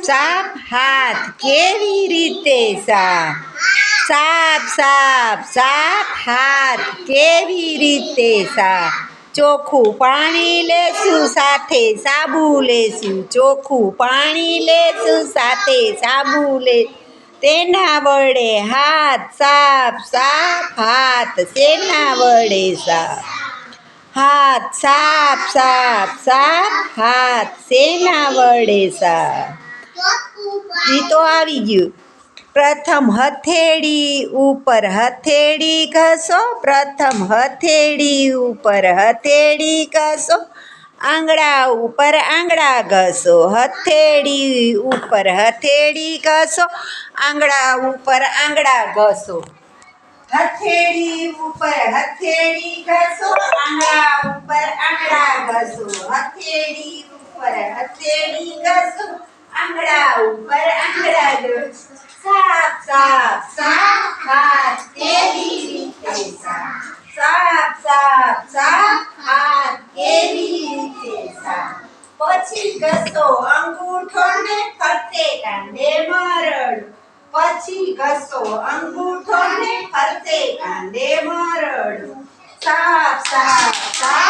સાપ હાથ કેવી રીતે સાફ? સાપ સાપ સાપ હાથ કેવી રીતે સાફ? ચોખ્ખું પાણી લેશું સાથે સાબુ લેશું, ચોખ્ખું પાણી લેશું સાથે સાબુ લે, તેના વડે હાથ સાફ સાફ હાથ શેના વડે સાફ? હાથ સાફ સાફ સાફ હાથ શેના વડે સાફ? ઈ તો આવી ગયું. પ્રથમ હથેળી ઉપર હથેળી ઘસો, પ્રથમ હથેળી ઉપર હથેળી ઘસો, આંગળા ઉપર આંગળા ઘસો, હથેળી ઉપર હથેળી ઘસો, આંગળા ઉપર આંગળા ઘસો, હથેળી ઉપર હથેળી ઘસો, આંગળા ઉપર આંગળા ઘસો, હથેળી ઉપર હથેળી ઘસો, આંગળા ઉપર આંગળા ઘસો. સાફ સાફ સાફ હાથ કેવી રીતે સાફ? સાફ સાફ સાફ હાથ કેવી રીતે સાફ? પછી ઘસો અંગૂઠો ને ફરતે કાંડે મરડ, પછી ઘસો અંગૂઠો ને ફરતે કાંડે મરડ. સાફ સાફ સાફ